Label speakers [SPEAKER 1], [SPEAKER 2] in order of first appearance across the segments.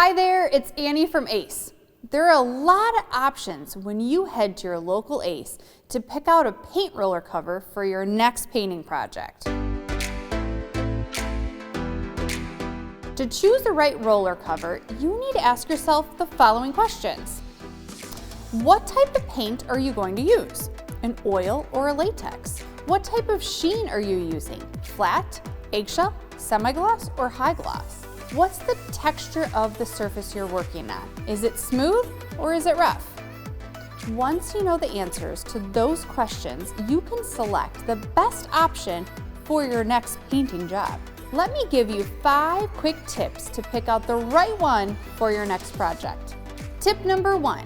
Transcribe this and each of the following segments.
[SPEAKER 1] Hi there, it's Annie from Ace. There are a lot of options when you head to your local Ace to pick out a paint roller cover for your next painting project. To choose the right roller cover, you need to ask yourself the following questions. What type of paint are you going to use? An oil or a latex? What type of sheen are you using? Flat, eggshell, semi-gloss, or high gloss? What's the texture of the surface you're working on? Is it smooth or is it rough? Once you know the answers to those questions, you can select the best option for your next painting job. Let me give you 5 quick tips to pick out the right one for your next project. Tip number 1,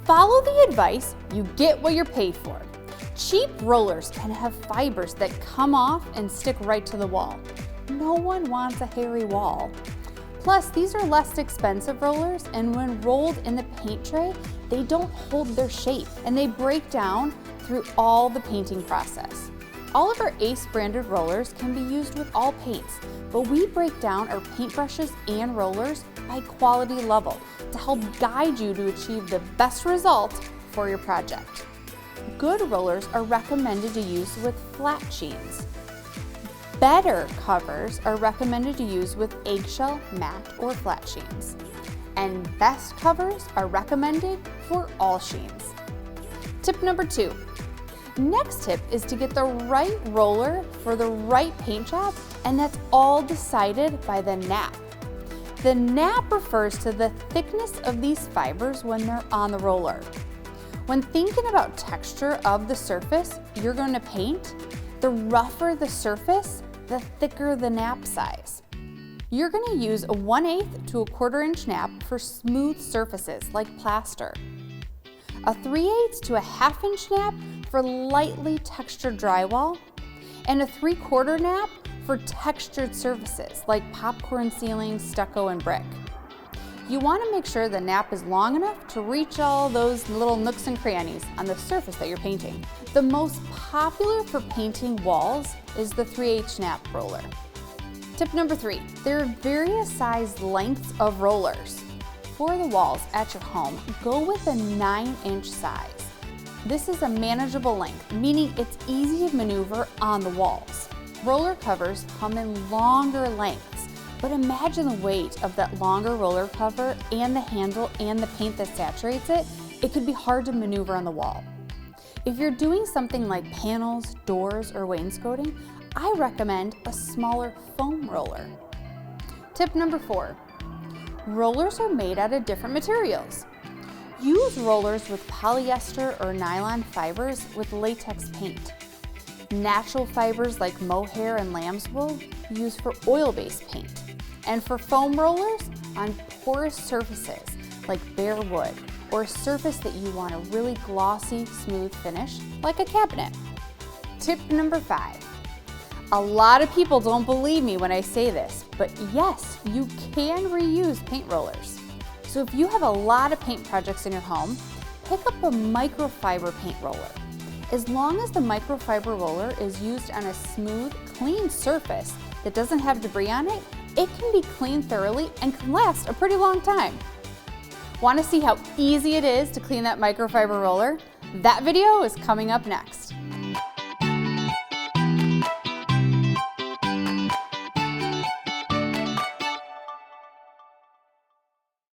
[SPEAKER 1] follow the advice, you get what you're paid for. Cheap rollers can have fibers that come off and stick right to the wall. No one wants a hairy wall. Plus, these are less expensive rollers, and when rolled in the paint tray, they don't hold their shape and they break down through all the painting process. All of our Ace branded rollers can be used with all paints, but we break down our paintbrushes and rollers by quality level to help guide you to achieve the best result for your project. Good rollers are recommended to use with flat sheens. Better covers are recommended to use with eggshell, matte, or flat sheens. And best covers are recommended for all sheens. Tip number 2. Next tip is to get the right roller for the right paint job, and that's all decided by the nap. The nap refers to the thickness of these fibers when they're on the roller. When thinking about texture of the surface you're going to paint, the rougher the surface, the thicker the nap size. You're going to use a 1/8 to a 1/4 inch nap for smooth surfaces like plaster, a 3/8 to a 1/2 inch nap for lightly textured drywall, and a 3/4 nap for textured surfaces like popcorn ceilings, stucco, and brick. You want to make sure the nap is long enough to reach all those little nooks and crannies on the surface that you're painting. The most popular for painting walls is the 3/8 nap roller. Tip number 3, there are various size lengths of rollers. For the walls at your home, go with a 9-inch size. This is a manageable length, meaning it's easy to maneuver on the walls. Roller covers come in longer lengths, but imagine the weight of that longer roller cover and the handle and the paint that saturates it. It could be hard to maneuver on the wall. If you're doing something like panels, doors, or wainscoting, I recommend a smaller foam roller. Tip number 4, rollers are made out of different materials. Use rollers with polyester or nylon fibers with latex paint. Natural fibers like mohair and lamb's wool used for oil-based paint. And for foam rollers, on porous surfaces like bare wood, or a surface that you want a really glossy, smooth finish, like a cabinet. Tip number 5. A lot of people don't believe me when I say this, but yes, you can reuse paint rollers. So if you have a lot of paint projects in your home, pick up a microfiber paint roller. As long as the microfiber roller is used on a smooth, clean surface that doesn't have debris on it, it can be cleaned thoroughly and can last a pretty long time. Want to see how easy it is to clean that microfiber roller? That video is coming up next.